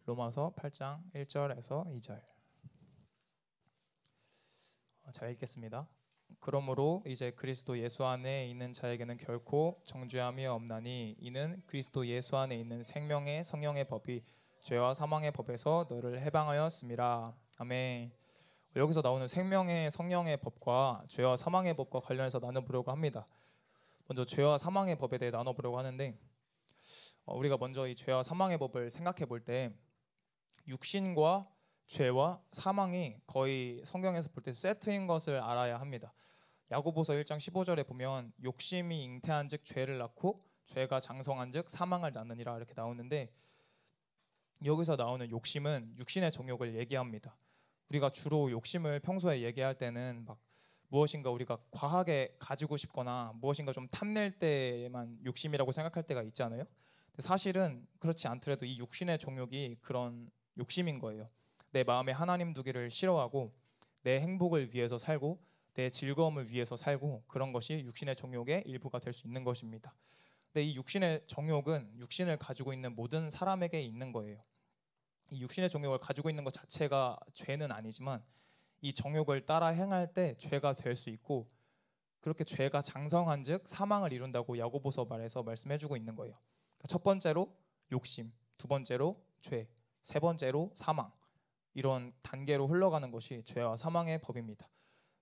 로마서 8장 1절에서 2절. 잘 읽겠습니다. 그러므로 이제 그리스도 예수 안에 있는 자에게는 결코 정죄함이 없나니 이는 그리스도 예수 안에 있는 생명의 성령의 법이 죄와 사망의 법에서 너를 해방하였음이라. 아멘. 여기서 나오는 생명의 성령의 법과 죄와 사망의 법과 관련해서 나눠보려고 합니다. 먼저 죄와 사망의 법에 대해 나눠보려고 하는데, 우리가 먼저 이 죄와 사망의 법을 생각해 볼 때 육신과 죄와 사망이 거의 성경에서 볼 때 세트인 것을 알아야 합니다. 야고보서 1장 15절에 보면 욕심이 잉태한즉 죄를 낳고 죄가 장성한즉 사망을 낳느니라 이렇게 나오는데, 여기서 나오는 욕심은 육신의 정욕을 얘기합니다. 우리가 주로 욕심을 평소에 얘기할 때는 막 무엇인가 우리가 과하게 가지고 싶거나 무엇인가 좀 탐낼 때만 욕심이라고 생각할 때가 있잖아요. 근데 사실은 그렇지 않더라도 이 육신의 정욕이 그런 욕심인 거예요. 내 마음에 하나님 두기를 싫어하고 내 행복을 위해서 살고 내 즐거움을 위해서 살고, 그런 것이 육신의 정욕의 일부가 될 수 있는 것입니다. 근데 이 육신의 정욕은 육신을 가지고 있는 모든 사람에게 있는 거예요. 이 육신의 정욕을 가지고 있는 것 자체가 죄는 아니지만 이 정욕을 따라 행할 때 죄가 될 수 있고, 그렇게 죄가 장성한즉 사망을 이룬다고 야고보서 말에서 말씀해주고 있는 거예요. 그러니까 첫 번째로 욕심, 두 번째로 죄, 세 번째로 사망, 이런 단계로 흘러가는 것이 죄와 사망의 법입니다.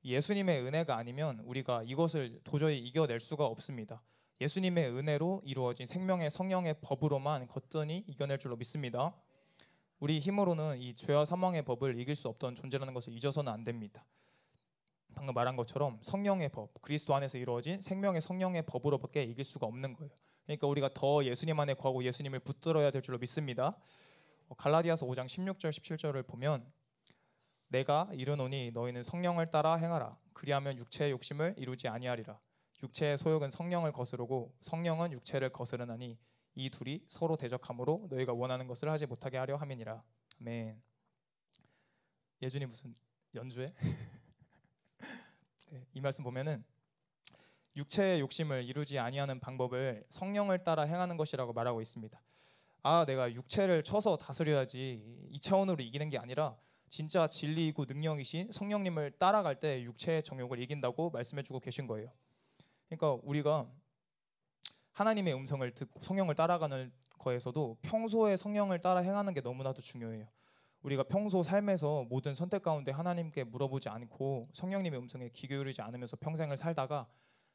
예수님의 은혜가 아니면 우리가 이것을 도저히 이겨낼 수가 없습니다. 예수님의 은혜로 이루어진 생명의 성령의 법으로만 거뜬히 이겨낼 줄로 믿습니다. 우리 힘으로는 이 죄와 사망의 법을 이길 수 없던 존재라는 것을 잊어서는 안 됩니다. 방금 말한 것처럼 성령의 법, 그리스도 안에서 이루어진 생명의 성령의 법으로밖에 이길 수가 없는 거예요. 그러니까 우리가 더 예수님 안에 거하고 예수님을 붙들어야 될 줄로 믿습니다. 갈라디아서 5장 16절 17절을 보면 내가 이르노니 너희는 성령을 따라 행하라. 그리하면 육체의 욕심을 이루지 아니하리라. 육체의 소욕은 성령을 거스르고 성령은 육체를 거스르나니 이 둘이 서로 대적하므로 너희가 원하는 것을 하지 못하게 하려 함이니라. 아멘. 예준이 무슨 연주해? 네, 이 말씀 보면은 육체의 욕심을 이루지 아니하는 방법을 성령을 따라 행하는 것이라고 말하고 있습니다. 내가 육체를 쳐서 다스려야지, 이 차원으로 이기는 게 아니라 진짜 진리이고 능력이신 성령님을 따라갈 때 육체의 정욕을 이긴다고 말씀해주고 계신 거예요. 그러니까 우리가 하나님의 음성을 듣고 성령을 따라가는 거에서도 평소에 성령을 따라 행하는 게 너무나도 중요해요. 우리가 평소 삶에서 모든 선택 가운데 하나님께 물어보지 않고 성령님의 음성에 귀 기울이지 않으면서 평생을 살다가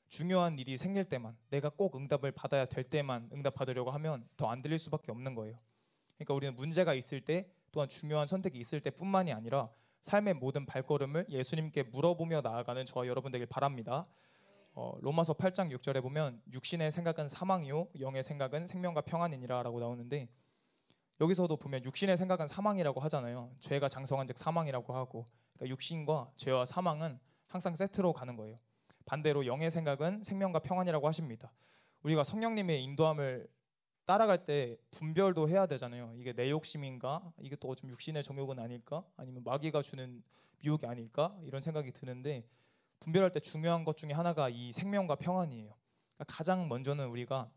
중요한 일이 생길 때만, 내가 꼭 응답을 받아야 될 때만 응답 받으려고 하면 더 안 들릴 수밖에 없는 거예요. 그러니까 우리는 문제가 있을 때, 또한 중요한 선택이 있을 때뿐만이 아니라 삶의 모든 발걸음을 예수님께 물어보며 나아가는 저와 여러분 되길 바랍니다. 로마서 8장 6절에 보면 육신의 생각은 사망이요 영의 생각은 생명과 평안이니라 라고 나오는데, 여기서도 보면 육신의 생각은 사망이라고 하잖아요. 죄가 장성한 즉 사망이라고 하고, 그러니까 육신과 죄와 사망은 항상 세트로 가는 거예요. 반대로 영의 생각은 생명과 평안이라고 하십니다. 우리가 성령님의 인도함을 따라갈 때 분별도 해야 되잖아요. 이게 내 욕심인가? 이게 또 좀 육신의 정욕은 아닐까? 아니면 마귀가 주는 미혹이 아닐까? 이런 생각이 드는데, 분별할 때 중요한 것 중에 하나가 이 생명과 평안이에요. 그러니까 가장 먼저는 우리가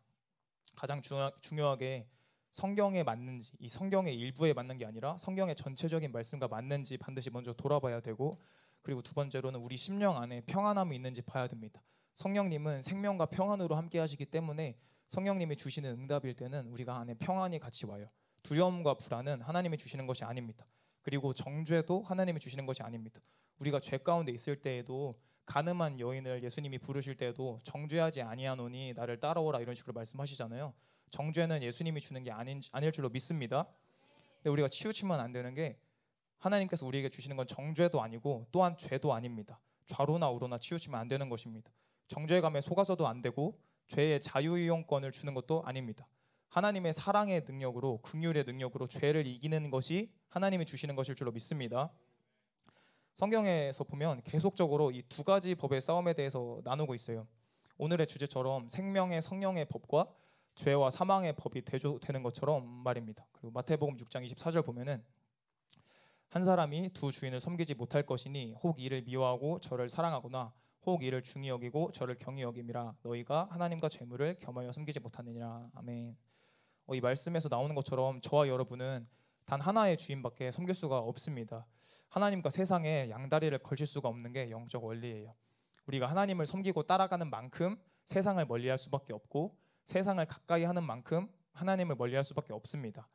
가장 중요하게 성경에 맞는지, 이 성경의 일부에 맞는 게 아니라 성경의 전체적인 말씀과 맞는지 반드시 먼저 돌아봐야 되고, 그리고 두 번째로는 우리 심령 안에 평안함이 있는지 봐야 됩니다. 성령님은 생명과 평안으로 함께 하시기 때문에 성령님이 주시는 응답일 때는 우리가 안에 평안이 같이 와요. 두려움과 불안은 하나님이 주시는 것이 아닙니다. 그리고 정죄도 하나님이 주시는 것이 아닙니다. 우리가 죄 가운데 있을 때에도, 가늠한 여인을 예수님이 부르실 때에도 정죄하지 아니하노니 나를 따라오라 이런 식으로 말씀하시잖아요. 정죄는 예수님이 주는 게 아닐 줄로 믿습니다. 근데 우리가 치우치면 안 되는 게, 하나님께서 우리에게 주시는 건 정죄도 아니고 또한 죄도 아닙니다. 좌로나 우로나 치우치면 안 되는 것입니다. 정죄감에 속아서도 안 되고 죄의 자유이용권을 주는 것도 아닙니다. 하나님의 사랑의 능력으로, 긍휼의 능력으로 죄를 이기는 것이 하나님이 주시는 것일 줄로 믿습니다. 성경에서 보면 계속적으로 이 두 가지 법의 싸움에 대해서 나누고 있어요. 오늘의 주제처럼 생명의 성령의 법과 죄와 사망의 법이 대조되는 것처럼 말입니다. 그리고 마태복음 6장 24절 보면은 한 사람이 두 주인을 섬기지 못할 것이니 혹 이를 미워하고 저를 사랑하거나 혹 이를 중히 여기고 저를 경히 여김이라. 너희가 하나님과 재물을 겸하여 섬기지 못하느니라. 아멘. 이 말씀에서 나오는 것처럼 저와 여러분은 단 하나의 주인밖에 섬길 수가 없습니다. 하나님과 세상에 양다리를 걸칠 수가 없는 게 영적 원리예요. 우리가 하나님을 섬기고 따라가는 만큼 세상을 멀리할 수밖에 없고 세상을 가까이 하는 만큼 하나님을 멀리할 수밖에 없습니다.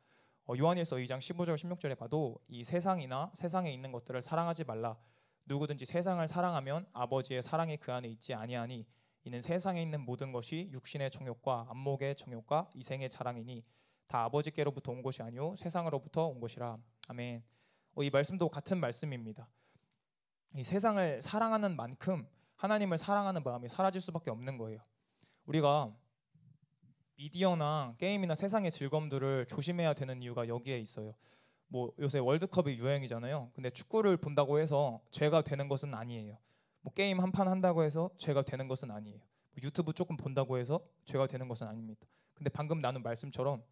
요한일서 2장 15절 16절에 봐도 이 세상이나 세상에 있는 것들을 사랑하지 말라. 누구든지 세상을 사랑하면 아버지의 사랑이 그 안에 있지 아니하니 이는 세상에 있는 모든 것이 육신의 정욕과 안목의 정욕과 이생의 자랑이니 다 아버지께로부터 온 것이 아니요 세상으로부터 온 것이라. 아멘. 이 말씀도 같은 말씀입니다. 이 세상을 사랑하는 만큼 하나님을 사랑하는 마음이 사라질 수밖에 없는 거예요. 우리가 미디어나 게임이나 세상의 즐거움들을 조심해야 되는 이유가 여기에 있어요. 뭐 요새 월드컵이 유행이잖아요. 근데 축구를 본다고 해서 죄가 되는 것은 아니에요. 뭐 게임 한 판 한다고 해서 죄가 되는 것은 아니에요. 뭐 유튜브 조금 본다고 해서 죄가 되는 것은 아닙니다. 근데 방금 나눈 말씀처럼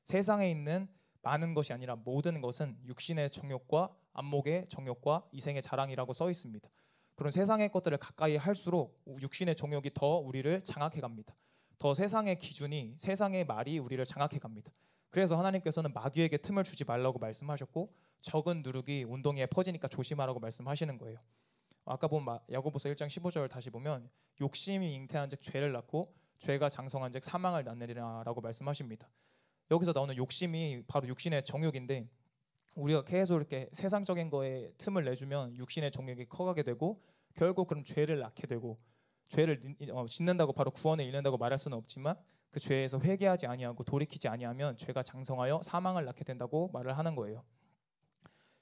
세상에 있는 많은 것이 아니라 모든 것은 육신의 정욕과 안목의 정욕과 이생의 자랑이라고 써 있습니다. 그런 세상의 것들을 가까이 할수록 육신의 정욕이 더 우리를 장악해 갑니다. 더 세상의 기준이, 세상의 말이 우리를 장악해 갑니다. 그래서 하나님께서는 마귀에게 틈을 주지 말라고 말씀하셨고 적은 누룩이 온 동이에 퍼지니까 조심하라고 말씀하시는 거예요. 아까 본 야고보서 1장 15절 다시 보면 욕심이 잉태한즉 죄를 낳고 죄가 장성한즉 사망을 낳느니라라고 말씀하십니다. 여기서 나오는 욕심이 바로 육신의 정욕인데 우리가 계속 이렇게 세상적인 거에 틈을 내주면 육신의 정욕이 커가게 되고 결국 그럼 죄를 낳게 되고 죄를 짓는다고 바로 구원을 잃는다고 말할 수는 없지만 그 죄에서 회개하지 아니하고 돌이키지 아니하면 죄가 장성하여 사망을 낳게 된다고 말을 하는 거예요.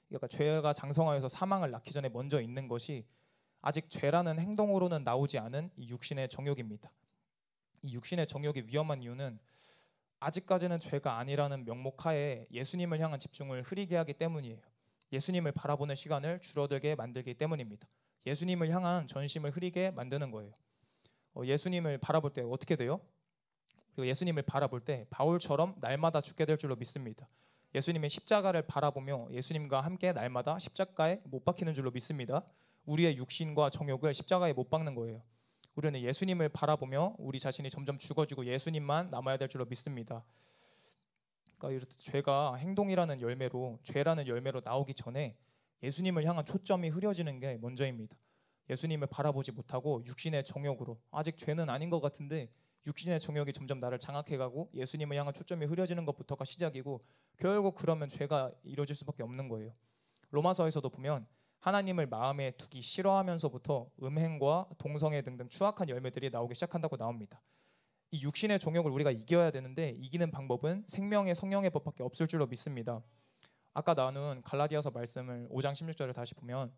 그러니까 죄가 장성하여서 사망을 낳기 전에 먼저 있는 것이 아직 죄라는 행동으로는 나오지 않은 이 육신의 정욕입니다. 이 육신의 정욕이 위험한 이유는 아직까지는 죄가 아니라는 명목하에 예수님을 향한 집중을 흐리게 하기 때문이에요. 예수님을 바라보는 시간을 줄어들게 만들기 때문입니다. 예수님을 향한 전심을 흐리게 만드는 거예요. 예수님을 바라볼 때 어떻게 돼요? 그리고 예수님을 바라볼 때 바울처럼 날마다 죽게 될 줄로 믿습니다. 예수님의 십자가를 바라보며 예수님과 함께 날마다 십자가에 못 박히는 줄로 믿습니다. 우리의 육신과 정욕을 십자가에 못 박는 거예요. 우리는 예수님을 바라보며 우리 자신이 점점 죽어지고 예수님만 남아야 될 줄로 믿습니다. 그러니까 죄가 행동이라는 열매로, 죄라는 열매로 나오기 전에 예수님을 향한 초점이 흐려지는 게 먼저입니다. 예수님을 바라보지 못하고 육신의 정욕으로, 아직 죄는 아닌 것 같은데 육신의 정욕이 점점 나를 장악해가고 예수님을 향한 초점이 흐려지는 것부터가 시작이고 결국 그러면 죄가 이루어질 수밖에 없는 거예요. 로마서에서도 보면 하나님을 마음에 두기 싫어하면서부터 음행과 동성애 등등 추악한 열매들이 나오기 시작한다고 나옵니다. 이 육신의 정욕을 우리가 이겨야 되는데 이기는 방법은 생명의 성령의 법밖에 없을 줄로 믿습니다. 아까 나눈 갈라디아서 말씀을 5장 16절을 다시 보면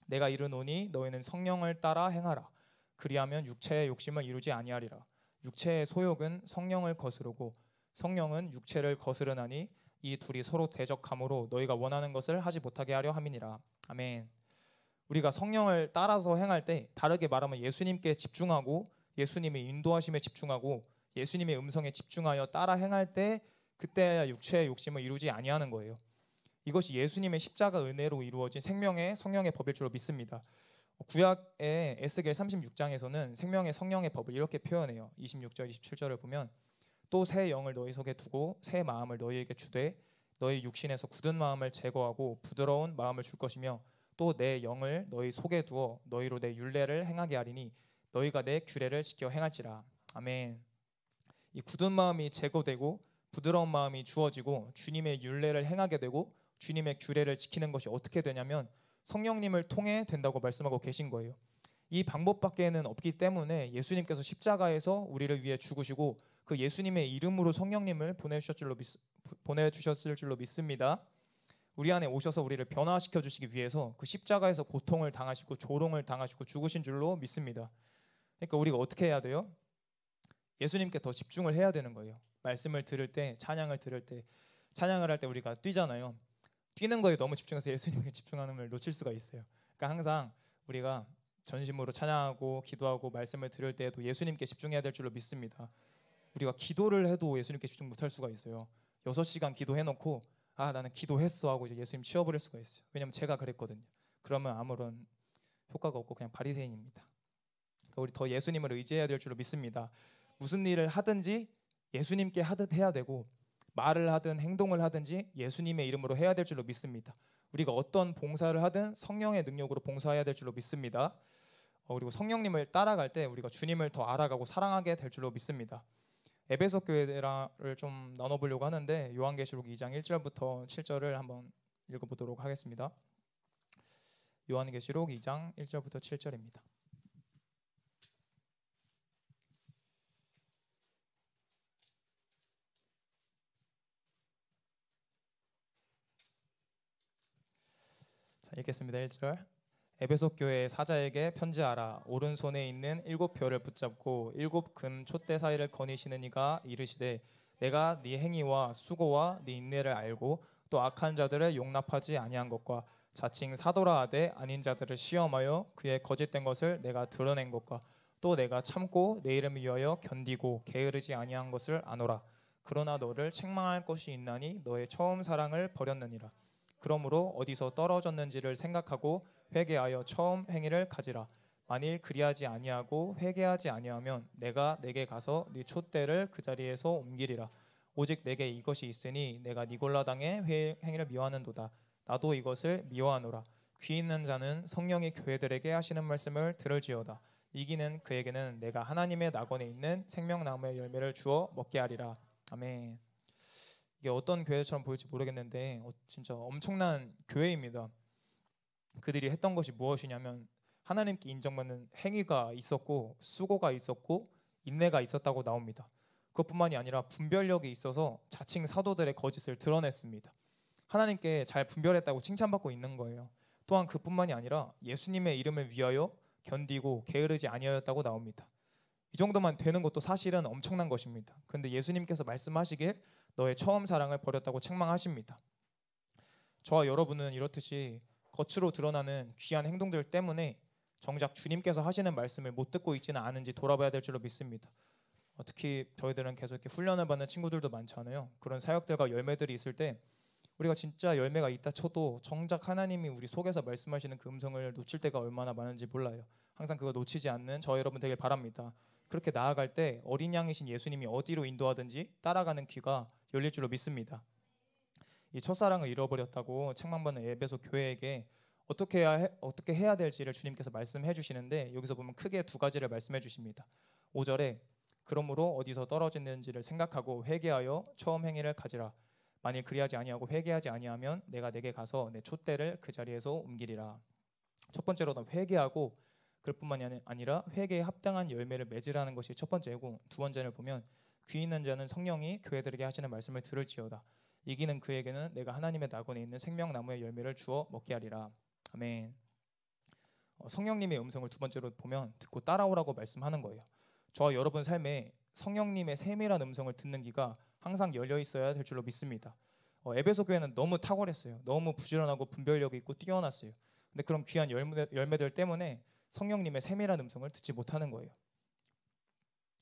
내가 이르노니 너희는 성령을 따라 행하라. 그리하면 육체의 욕심을 이루지 아니하리라. 육체의 소욕은 성령을 거스르고 성령은 육체를 거스르나니 이 둘이 서로 대적함으로 너희가 원하는 것을 하지 못하게 하려 함이니라. 아멘. 우리가 성령을 따라서 행할 때 다르게 말하면 예수님께 집중하고 예수님의 인도하심에 집중하고 예수님의 음성에 집중하여 따라 행할 때 그때야 육체의 욕심을 이루지 아니하는 거예요. 이것이 예수님의 십자가 은혜로 이루어진 생명의 성령의 법일 줄로 믿습니다. 구약의 에스겔 36장에서는 생명의 성령의 법을 이렇게 표현해요. 26절 27절을 보면 또 새 영을 너희 속에 두고 새 마음을 너희에게 주되 너희 육신에서 굳은 마음을 제거하고 부드러운 마음을 줄 것이며 또 내 영을 너희 속에 두어 너희로 내 율례를 행하게 하리니 너희가 내 규례를 지켜 행할지라. 아멘. 이 굳은 마음이 제거되고 부드러운 마음이 주어지고 주님의 율례를 행하게 되고 주님의 규례를 지키는 것이 어떻게 되냐면 성령님을 통해 된다고 말씀하고 계신 거예요. 이 방법밖에는 없기 때문에 예수님께서 십자가에서 우리를 위해 죽으시고 그 예수님의 이름으로 성령님을 보내주셨을 줄로 믿습니다. 우리 안에 오셔서 우리를 변화시켜 주시기 위해서 그 십자가에서 고통을 당하시고 조롱을 당하시고 죽으신 줄로 믿습니다. 그러니까 우리가 어떻게 해야 돼요? 예수님께 더 집중을 해야 되는 거예요. 말씀을 들을 때, 찬양을 들을 때, 찬양을 할 때 우리가 뛰잖아요. 뛰는 거에 너무 집중해서 예수님께 집중하는 걸 놓칠 수가 있어요. 그러니까 항상 우리가 전심으로 찬양하고 기도하고 말씀을 들을 때에도 예수님께 집중해야 될 줄로 믿습니다. 우리가 기도를 해도 예수님께 집중 못할 수가 있어요. 6시간 기도해놓고 나는 기도했어 하고 이제 예수님 치워버릴 수가 있어요. 왜냐면 제가 그랬거든요. 그러면 아무런 효과가 없고 그냥 바리새인입니다. 그러니까 우리 더 예수님을 의지해야 될 줄로 믿습니다. 무슨 일을 하든지 예수님께 하듯 해야 되고 말을 하든 행동을 하든지 예수님의 이름으로 해야 될 줄로 믿습니다. 우리가 어떤 봉사를 하든 성령의 능력으로 봉사해야 될 줄로 믿습니다. 그리고 성령님을 따라갈 때 우리가 주님을 더 알아가고 사랑하게 될 줄로 믿습니다. 에베소 교회를 좀 나눠보려고 하는데 요한계시록 2장 1절부터 7절을 한번 읽어보도록 하겠습니다. 요한계시록 2장 1절부터 7절입니다. 자, 읽겠습니다. 1절. 에베소 교회 사자에게 편지하라. 오른손에 있는 7표를 붙잡고 7금 촛대 사이를 거니시는 이가 이르시되 내가 네 행위와 수고와 네 인내를 알고 또 악한 자들을 용납하지 아니한 것과 자칭 사도라 하되 아닌 자들을 시험하여 그의 거짓된 것을 내가 드러낸 것과 또 내가 참고 내 이름을 위하여 견디고 게으르지 아니한 것을 아노라. 그러나 너를 책망할 것이 있나니 너의 처음 사랑을 버렸느니라. 그러므로 어디서 떨어졌는지를 생각하고 회개하여 처음 행위를 가지라. 만일 그리하지 아니하고 회개하지 아니하면 내가 내게 가서 네 촛대를 그 자리에서 옮기리라. 오직 내게 이것이 있으니 내가 니골라 당의 행위를 미워하는도다. 나도 이것을 미워하노라. 귀 있는 자는 성령이 교회들에게 하시는 말씀을 들을지어다. 이기는 그에게는 내가 하나님의 낙원에 있는 생명나무의 열매를 주어 먹게 하리라. 아멘. 이게 어떤 교회처럼 보일지 모르겠는데 진짜 엄청난 교회입니다. 그들이 했던 것이 무엇이냐면 하나님께 인정받는 행위가 있었고 수고가 있었고 인내가 있었다고 나옵니다. 그것뿐만이 아니라 분별력이 있어서 자칭 사도들의 거짓을 드러냈습니다. 하나님께 잘 분별했다고 칭찬받고 있는 거예요. 또한 그뿐만이 아니라 예수님의 이름을 위하여 견디고 게으르지 아니하였다고 나옵니다. 이 정도만 되는 것도 사실은 엄청난 것입니다. 그런데 예수님께서 말씀하시길 너의 처음 사랑을 버렸다고 책망하십니다. 저와 여러분은 이렇듯이 겉으로 드러나는 귀한 행동들 때문에 정작 주님께서 하시는 말씀을 못 듣고 있지는 않은지 돌아봐야 될 줄로 믿습니다. 특히 저희들은 계속 이렇게 훈련을 받는 친구들도 많잖아요. 그런 사역들과 열매들이 있을 때 우리가 진짜 열매가 있다 쳐도 정작 하나님이 우리 속에서 말씀하시는 그 음성을 놓칠 때가 얼마나 많은지 몰라요. 항상 그거 놓치지 않는 저 여러분 되길 바랍니다. 그렇게 나아갈 때 어린 양이신 예수님이 어디로 인도하든지 따라가는 귀가 열릴 줄로 믿습니다. 이 첫사랑을 잃어버렸다고 책망받는 에베소 교회에게 어떻게 해야 될지를 주님께서 말씀해 주시는데 여기서 보면 크게 두 가지를 말씀해 주십니다. 5절에 그러므로 어디서 떨어졌는지를 생각하고 회개하여 처음 행위를 가지라. 만일 그리하지 아니하고 회개하지 아니하면 내가 내게 가서 내 촛대를 그 자리에서 옮기리라. 첫 번째로는 회개하고 그뿐만이 아니라 회개에 합당한 열매를 맺으라는 것이 첫 번째고, 두 번째를 보면 귀 있는 자는 성령이 교회들에게 하시는 말씀을 들을지어다. 이기는 그에게는 내가 하나님의 낙원에 있는 생명나무의 열매를 주어 먹게 하리라. 아멘. 성령님의 음성을 두 번째로 보면 듣고 따라오라고 말씀하는 거예요. 저와 여러분 삶에 성령님의 세밀한 음성을 듣는 귀가 항상 열려 있어야 될 줄로 믿습니다. 에베소 교회는 너무 탁월했어요. 너무 부지런하고 분별력이 있고 뛰어났어요. 근데 그런 귀한 열매들 때문에 성령님의 세밀한 음성을 듣지 못하는 거예요.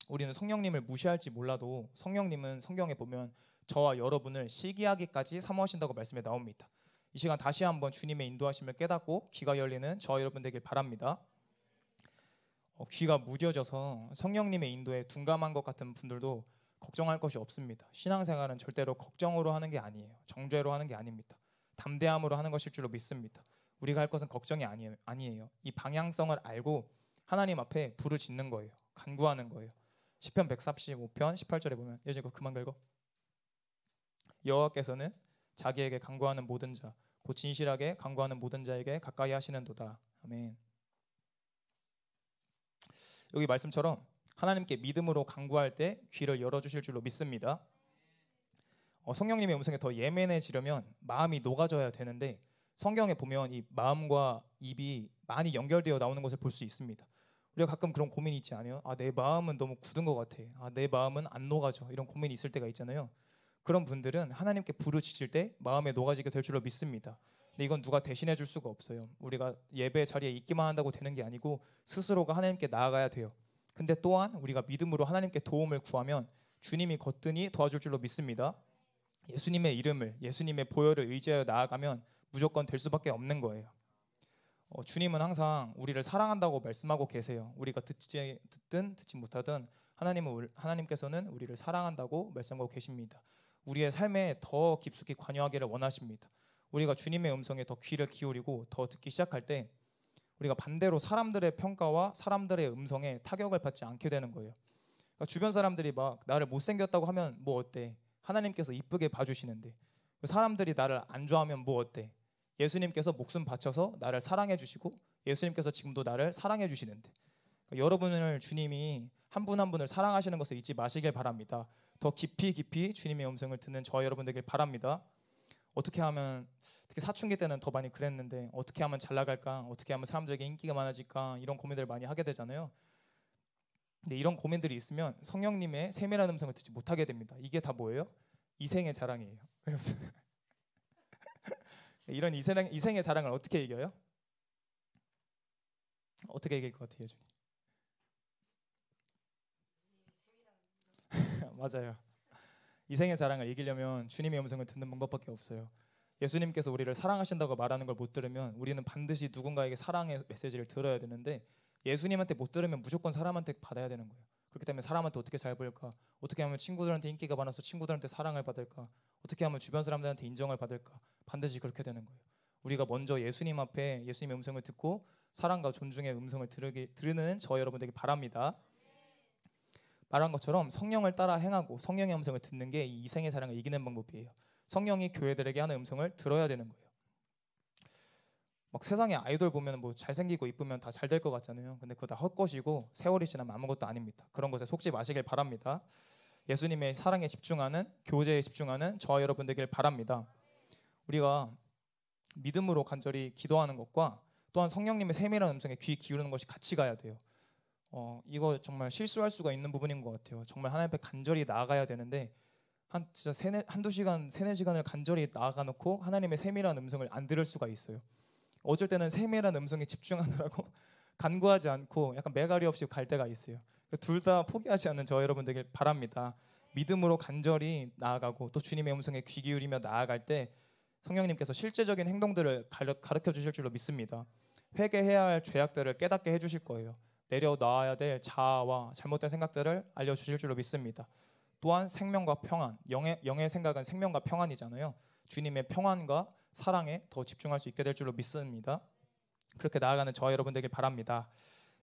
우리는 성령님을 무시할지 몰라도 성령님은 성경에 보면 저와 여러분을 시기하기까지 사모하신다고 말씀에 나옵니다. 이 시간 다시 한번 주님의 인도하심을 깨닫고 귀가 열리는 저와 여러분 되길 바랍니다. 귀가 무뎌져서 성령님의 인도에 둔감한 것 같은 분들도 걱정할 것이 없습니다. 신앙생활은 절대로 걱정으로 하는 게 아니에요. 정죄로 하는 게 아닙니다. 담대함으로 하는 것일 줄로 믿습니다. 우리가 할 것은 걱정이 아니에요. 이 방향성을 알고 하나님 앞에 부르짖는 거예요. 간구하는 거예요. 시편 135편 18절에 보면 예전에 거 그만 긁어. 여호와께서는 자기에게 간구하는 모든 자, 곧 진실하게 간구하는 모든 자에게 가까이 하시는도다. 아멘. 여기 말씀처럼 하나님께 믿음으로 간구할 때 귀를 열어주실 줄로 믿습니다. 성령님의 음성에 더 예민해지려면 마음이 녹아져야 되는데 성경에 보면 이 마음과 입이 많이 연결되어 나오는 것을 볼 수 있습니다. 우리가 가끔 그런 고민이 있지 않아요? 내 마음은 너무 굳은 것 같아. 내 마음은 안 녹아져. 이런 고민이 있을 때가 있잖아요. 그런 분들은 하나님께 부르짖을 때 마음에 녹아지게 될 줄로 믿습니다. 근데 이건 누가 대신해 줄 수가 없어요. 우리가 예배 자리에 있기만 한다고 되는 게 아니고 스스로가 하나님께 나아가야 돼요. 근데 또한 우리가 믿음으로 하나님께 도움을 구하면 주님이 거뜬히 도와줄 줄로 믿습니다. 예수님의 이름을, 예수님의 보혈을 의지하여 나아가면 무조건 될 수밖에 없는 거예요. 주님은 항상 우리를 사랑한다고 말씀하고 계세요. 우리가 듣든 듣지 못하든 하나님께서는 우리를 사랑한다고 말씀하고 계십니다. 우리의 삶에 더 깊숙이 관여하기를 원하십니다. 우리가 주님의 음성에 더 귀를 기울이고 더 듣기 시작할 때 우리가 반대로 사람들의 평가와 사람들의 음성에 타격을 받지 않게 되는 거예요. 그러니까 주변 사람들이 막 나를 못생겼다고 하면 뭐 어때? 하나님께서 이쁘게 봐주시는데. 사람들이 나를 안 좋아하면 뭐 어때? 예수님께서 목숨 바쳐서 나를 사랑해 주시고 예수님께서 지금도 나를 사랑해 주시는데. 그러니까 여러분을 주님이 한 분 한 분을 사랑하시는 것을 잊지 마시길 바랍니다. 더 깊이 주님의 음성을 듣는 저와 여러분 되길 바랍니다. 어떻게 하면, 특히 사춘기 때는 더 많이 그랬는데 어떻게 하면 잘 나갈까? 어떻게 하면 사람들에게 인기가 많아질까? 이런 고민들을 많이 하게 되잖아요. 근데 이런 고민들이 있으면 성령님의 세밀한 음성을 듣지 못하게 됩니다. 이게 다 뭐예요? 이생의 자랑이에요. 이런 이생의 자랑을 어떻게 이겨요? 어떻게 이길 것 같아요, 주님? 맞아요. 이생의 자랑을 이기려면 주님의 음성을 듣는 방법밖에 없어요. 예수님께서 우리를 사랑하신다고 말하는 걸 못 들으면 우리는 반드시 누군가에게 사랑의 메시지를 들어야 되는데 예수님한테 못 들으면 무조건 사람한테 받아야 되는 거예요. 그렇기 때문에 사람한테 어떻게 잘 보일까? 어떻게 하면 친구들한테 인기가 많아서 친구들한테 사랑을 받을까? 어떻게 하면 주변 사람들한테 인정을 받을까? 반드시 그렇게 되는 거예요. 우리가 먼저 예수님 앞에 예수님의 음성을 듣고 사랑과 존중의 음성을 들으는 저 여러분들에게 바랍니다. 말한 것처럼 성령을 따라 행하고 성령의 음성을 듣는 게 이 이생의 사랑을 이기는 방법이에요. 성령이 교회들에게 하는 음성을 들어야 되는 거예요. 막 세상에 아이돌 보면 뭐 잘생기고 이쁘면 다 잘 될 것 같잖아요. 근데 그거 다 헛것이고 세월이 지나면 아무것도 아닙니다. 그런 것에 속지 마시길 바랍니다. 예수님의 사랑에 집중하는, 교제에 집중하는 저와 여러분 되길 바랍니다. 우리가 믿음으로 간절히 기도하는 것과 또한 성령님의 세밀한 음성에 귀 기울이는 것이 같이 가야 돼요. 이거 정말 실수할 수가 있는 부분인 것 같아요. 정말 하나님 앞에 간절히 나아가야 되는데 진짜 한두 시간, 세네 시간을 간절히 나아가 놓고 하나님의 세밀한 음성을 안 들을 수가 있어요. 어쩔 때는 세밀한 음성에 집중하느라고 간구하지 않고 약간 매가리 없이 갈 때가 있어요. 둘 다 포기하지 않는 저 여러분 되길 바랍니다. 믿음으로 간절히 나아가고 또 주님의 음성에 귀 기울이며 나아갈 때 성령님께서 실제적인 행동들을 가르쳐 주실 줄로 믿습니다. 회개해야 할 죄악들을 깨닫게 해주실 거예요. 내려놔야 될 자아와 잘못된 생각들을 알려주실 줄로 믿습니다. 또한 생명과 평안, 영의 생각은 생명과 평안이잖아요. 주님의 평안과 사랑에 더 집중할 수 있게 될 줄로 믿습니다. 그렇게 나아가는 저와 여러분 되길 바랍니다.